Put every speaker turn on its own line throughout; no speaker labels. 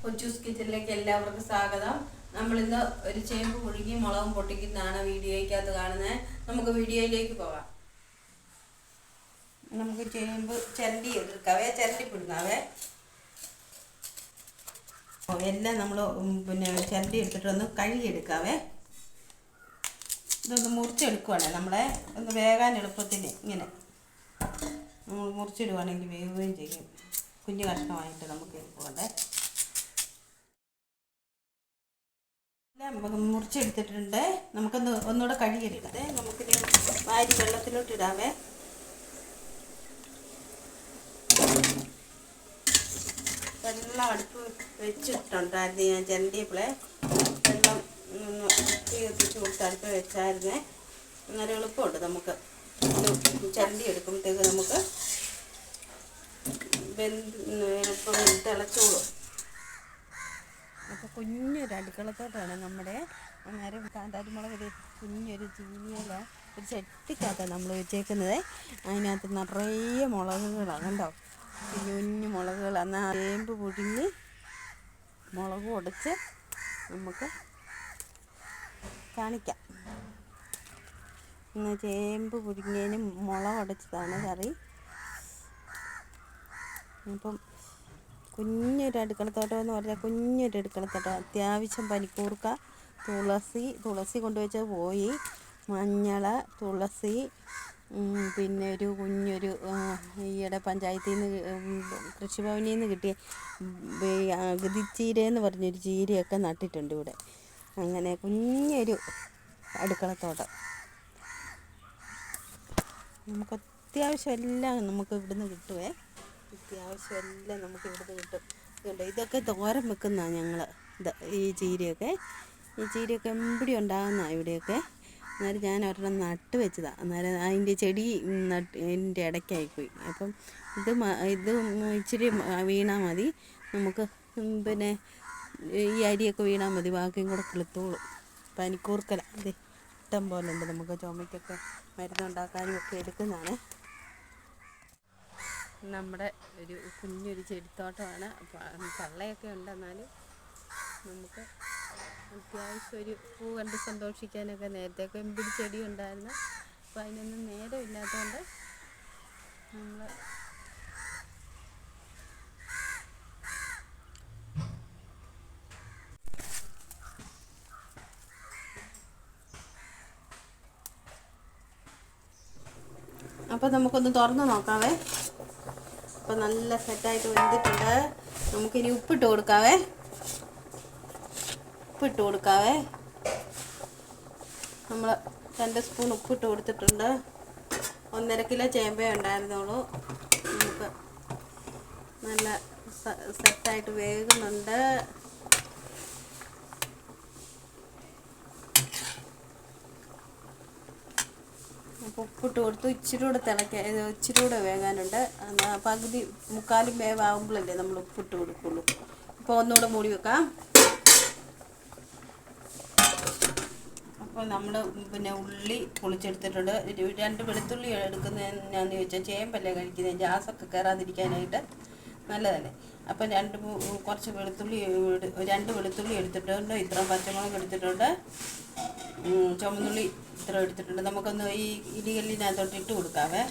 കൊച്ചൂസ് കിച്ചണിലേക്ക് എല്ലാവർക്കും സ്വാഗതം. നമ്മളിന്ന് ഒരു ചേമ്പ് പുഴുങ്ങി മുളകും പൊട്ടിക്കുന്നതാണ് വീഡിയോയ്ക്കകത്ത് കാണുന്നത്. നമുക്ക് വീഡിയോയിലേക്ക് പോകാം. നമുക്ക് ചേമ്പ് ചിരണ്ടി എടുക്കാവേ, ചിരണ്ടി പിടുങ്ങാവേ. എല്ലാം നമ്മൾ ചിരണ്ടി എടുത്തിട്ടൊന്ന് കഴുകിയെടുക്കാവേ. ഇതൊന്ന് മുറിച്ചെടുക്കുവാണേ, നമ്മളെ ഒന്ന് വേകാൻ എളുപ്പത്തിന് ഇങ്ങനെ നമ്മൾ മുറിച്ചിടുവാണെങ്കിൽ വേവുകയും ചെയ്യും. കുഞ്ഞു കഷ്ണമായിട്ട് നമുക്ക് പോകണ്ടേ. എല്ലാം മുറിച്ചെടുത്തിട്ടുണ്ട്. നമുക്കൊന്ന് ഒന്നുകൂടെ കഴുകിയെടുക്കട്ടെ. നമുക്കിനി വാരി വെള്ളത്തിലോട്ട് ഇടാവേ. വെള്ളം അടുപ്പ് വെച്ചിട്ടുണ്ടായിരുന്നു. ഞാൻ ചിരണ്ടിയപ്പോളെ വെള്ളം തീ കത്തിച്ച് കൊടുത്ത് അടുപ്പ് വെച്ചായിരുന്നേ. അന്നേരം എളുപ്പമുണ്ട്. നമുക്ക് ചിരണ്ടി എടുക്കുമ്പോഴത്തേക്ക് നമുക്ക് എളുപ്പം തിളച്ചോളും. അപ്പോൾ കുഞ്ഞൊരു അടുക്കളത്തോട്ടാണ് നമ്മുടെ. അന്നേരം കാന്താരിമുളക് കുഞ്ഞൊരു ചീനിയില ഒരു ചട്ടിക്കകത്താണ് നമ്മൾ വെച്ചേക്കുന്നത്. അതിനകത്ത് നിറയെ മുളകുകളാണ് കണ്ടോ, കുഞ്ഞു മുളകുകൾ. എന്നാൽ ചേമ്പ് പുഴുങ്ങി മുളക് ഉടച്ച് നമുക്ക് കാണിക്കാം. ഇന്ന് ചേമ്പ് പുഴുങ്ങിയതിന് മുളക് ഉടച്ചതാണ് കറി. അപ്പം കുഞ്ഞൊരു അടുക്കളത്തോട്ടം എന്ന് പറഞ്ഞാൽ കുഞ്ഞൊരു അടുക്കളത്തോട്ടം. അത്യാവശ്യം പനിക്കൂർക്ക, തുളസി കൊണ്ടുവച്ചത് പോയി, മഞ്ഞൾ, തുളസി, പിന്നെ ഒരു കുഞ്ഞൊരു ഈയിടെ പഞ്ചായത്തിൽ നിന്ന് കൃഷിഭവനിൽ നിന്ന് കിട്ടിയ അഗതിച്ചീരയെന്ന് പറഞ്ഞൊരു ചീരയൊക്കെ നട്ടിട്ടുണ്ട് ഇവിടെ. അങ്ങനെ കുഞ്ഞൊരു അടുക്കളത്തോട്ടം. നമുക്ക് അത്യാവശ്യം എല്ലാം നമുക്ക് ഇവിടുന്ന് കിട്ടുവേ. അത്യാവശ്യം എല്ലാം നമുക്ക് ഇവിടുന്ന് കിട്ടും. ഇതൊക്കെ തോരൻ വെക്കുന്നതാണ് ഞങ്ങൾ. ഈ ചീരയൊക്കെ എമ്പടി ഉണ്ടാകുന്നതാണ് ഇവിടെയൊക്കെ. അന്നേരം ഞാൻ ഒരെണ്ണം നട്ട് വെച്ചതാണ്. അന്നേരം അതിൻ്റെ ചെടി എൻ്റെ ഇടയ്ക്കായിപ്പോയി. അപ്പം ഇത് ഇച്ചിരി വീണാൽ മതി നമുക്ക്. പിന്നെ ഈ അരിയൊക്കെ വീണാൽ മതി, ബാക്കിയും കൂടെ കിളുത്തോളും. പനിക്കൂർക്കല ഇത് ഇഷ്ടം പോലെ ഉണ്ട്. നമുക്ക് ചുമയ്ക്കൊക്കെ മരുന്നുണ്ടാക്കാനും ഒക്കെ എടുക്കുന്നതാണ്. നമ്മുടെ ഒരു കുഞ്ഞൊരു ചെടിത്തോട്ടമാണ്. പള്ളയൊക്കെ ഉണ്ട്. എന്നാലും നമുക്ക് അത്യാവശ്യം ഒരു പൂ കണ്ട് സന്തോഷിക്കാനൊക്കെ. നേരത്തെയൊക്കെ എമ്പടി ചെടി ഉണ്ടായിരുന്നു. അപ്പോൾ അതിനൊന്നും നേരമില്ലാത്തതുകൊണ്ട് നമ്മൾ അപ്പോൾ നമുക്കൊന്ന് തുറന്ന് നോക്കാവേ. അപ്പോൾ നല്ല സെറ്റായിട്ട് വെന്തിട്ടുണ്ട്. നമുക്കിനി ഉപ്പിട്ട് കൊടുക്കാവേ. നമ്മൾ 2 സ്പൂൺ ഉപ്പിട്ട് കൊടുത്തിട്ടുണ്ട്. 1.5 കിലോ ചേമ്പേ ഉണ്ടായിരുന്നുള്ളൂ. നമുക്ക് നല്ല സെറ്റായിട്ട് വേകുന്നുണ്ട്. അപ്പോൾ ഉപ്പിട്ട് കൊടുത്തു. ഇച്ചിരി കൂടെ വേകാനുണ്ട്. പകുതി മുക്കാലും വേവാകുമ്പോഴല്ലേ നമ്മൾ ഉപ്പിട്ട് കൊടുക്കുള്ളൂ. അപ്പോൾ ഒന്നുകൂടെ മൂടി വെക്കാം. അപ്പോൾ നമ്മൾ ഉള്ളി പൊളിച്ചെടുത്തിട്ടുണ്ട്. 2 വെളുത്തുള്ളി എടുക്കുന്നത് എന്നാന്ന് ചോദിച്ചാൽ ചേമ്പല്ലേ കഴിക്കുന്നത്, ഗ്യാസൊക്കെ കയറാതിരിക്കാനായിട്ട് നല്ലതല്ലേ. അപ്പം 2 വെളുത്തുള്ളി എടുത്തിട്ടുണ്ട്. ഇത്ര പച്ചമുളക് എടുത്തിട്ടുണ്ട്. ചുമന്നുള്ളി ഇത്ര എടുത്തിട്ടുണ്ട്. നമുക്കൊന്ന് ഈ ഇടികല്ലിനകത്തോട്ട് ഇട്ട് കൊടുക്കാവേ.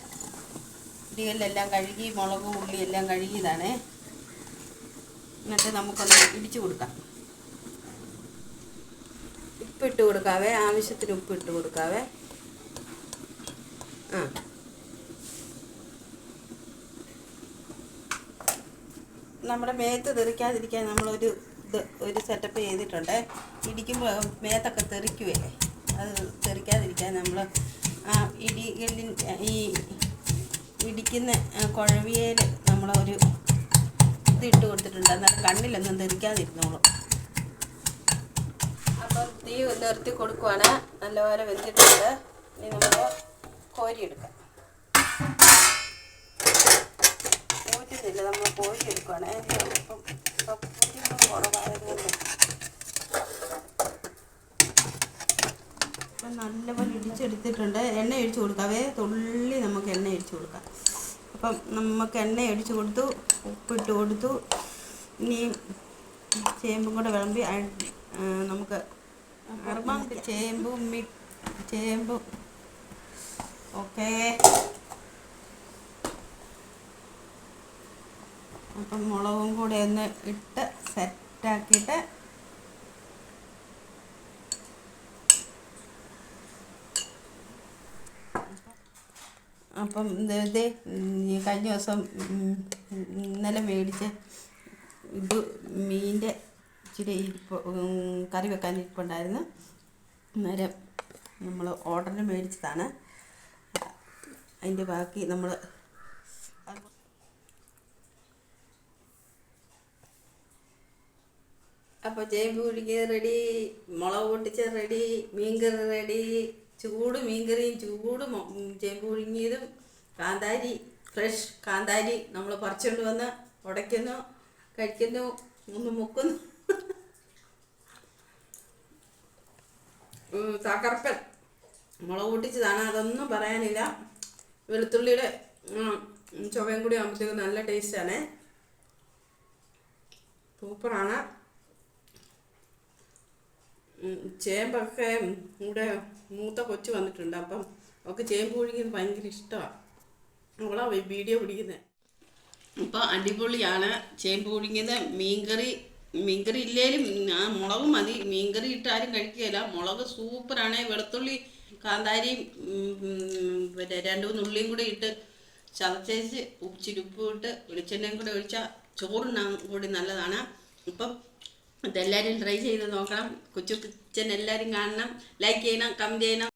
ഇടികല്ലെല്ലാം കഴുകി, മുളകും ഉള്ളി എല്ലാം കഴുകിയതാണ്. എന്നിട്ട് നമുക്കൊന്ന് ഇടിച്ചു കൊടുക്കാം. ഉപ്പിട്ട് കൊടുക്കാവേ, ആവശ്യത്തിന് ഉപ്പിട്ട് കൊടുക്കാവേ. നമ്മുടെ മേത്ത് തെറിക്കാതിരിക്കാൻ നമ്മളൊരു ഒരു സെറ്റപ്പ് ചെയ്തിട്ടുണ്ട്. ഇടിക്കുമ്പോൾ മേത്തൊക്കെ തെറിക്കുവേ. അത് തെറിക്കാതിരിക്കാൻ നമ്മൾ ആ ഈ ഇടിക്കുന്ന കുഴവിയേൽ നമ്മളൊരു ഇതിട്ട് കൊടുത്തിട്ടുണ്ട്. എന്നാലും കണ്ണിലൊന്നും തെറിക്കാതിരുന്നോളൂ. അപ്പം തീ നിർത്തി കൊടുക്കുവാണ്. നല്ലപോലെ വെന്തിട്ടുണ്ട്. ഇനി നമ്മൾ കോരിയെടുക്കാം. ഊറ്റുന്നില്ല, നമ്മൾ കോരിയെടുക്കുവാണ്. അപ്പം കുറവായതുകൊണ്ട് അപ്പം നല്ലപോലെ ഇടിച്ചെടുത്തിട്ടുണ്ട്. എണ്ണ ഒഴിച്ച് കൊടുക്കാവേ. തുള്ളി നമുക്ക് എണ്ണ ഒഴിച്ച് കൊടുക്കാം. അപ്പം നമുക്ക് എണ്ണ ഒഴിച്ച് കൊടുത്തു, ഉപ്പിട്ട് കൊടുത്തു. ഇനി ചേമ്പും കൂടെ വിളമ്പി നമുക്ക് ചേമ്പും ഓക്കെ. അപ്പം മുളകും കൂടെ ഒന്ന് ഇട്ട് സെറ്റാക്കിയിട്ട് അപ്പം ഇത് കഴിഞ്ഞ ദിവസം ഇന്നലെ മേടിച്ച് ഇത് മീനിൻ്റെ ഇച്ചിരി കറി വെക്കാൻ ഇരിപ്പുണ്ടായിരുന്നു. അന്നേരം നമ്മൾ ഓർഡറിന് മേടിച്ചതാണ്. അതിൻ്റെ ബാക്കി നമ്മൾ അപ്പോൾ ചേമ്പ് പുഴുങ്ങിയത് റെഡി, മുളക് പൊട്ടിച്ചത് റെഡി, മീൻകറി റെഡി. ചൂട് മീൻകറിയും ചൂട് ചേമ്പ് പുഴുങ്ങിയതും കാന്താരി, ഫ്രഷ് കാന്താരി നമ്മൾ പറിച്ചുകൊണ്ട് വന്ന് ഉടയ്ക്കുന്നു, കഴിക്കുന്നു, ഒന്ന് മുക്കുന്നു. തകർപ്പൻ മുളക് പൊട്ടിച്ചതാണ്, അതൊന്നും പറയാനില്ല. വെളുത്തുള്ളിയുടെ ചുവയും കൂടി ആകുമ്പോഴത്തേക്കും നല്ല ടേസ്റ്റാണ്, സൂപ്പറാണ്. ചേമ്പൊക്കെ ഇവിടെ മൂത്ത കൊച്ചു വന്നിട്ടുണ്ട്. അപ്പം അവൾക്ക് ചേമ്പ് പുഴുങ്ങിയത് ഭയങ്കര ഇഷ്ടമാണ്, അവളാ വീഡിയോ പിടിക്കുന്നത്. അപ്പോൾ അടിപൊളിയാണ് ചേമ്പ് പുഴുങ്ങിയത്. മീൻകറി ഇല്ലേലും മുളക് മതി, മീൻകറി ഇട്ടാരും കഴിക്കുകയില്ല. മുളക് സൂപ്പറാണ്. വെളുത്തുള്ളി കാന്താരിയും പിന്നെ 2-3 ഉള്ളിയും കൂടി ഇട്ട് ചതച്ചേച്ച് ഇച്ചിരി ഉപ്പ് ഇട്ട് വെളിച്ചെണ്ണയും കൂടെ ഒഴിച്ചാൽ ചോറിനാൻ കൂടി നല്ലതാണ്. ഇപ്പം ഇതെല്ലാവരും ട്രൈ ചെയ്ത് നോക്കണം. കൊച്ചു കിച്ചൻ എല്ലാവരും കാണണം, ലൈക്ക് ചെയ്യണം, കമൻറ്റ് ചെയ്യണം.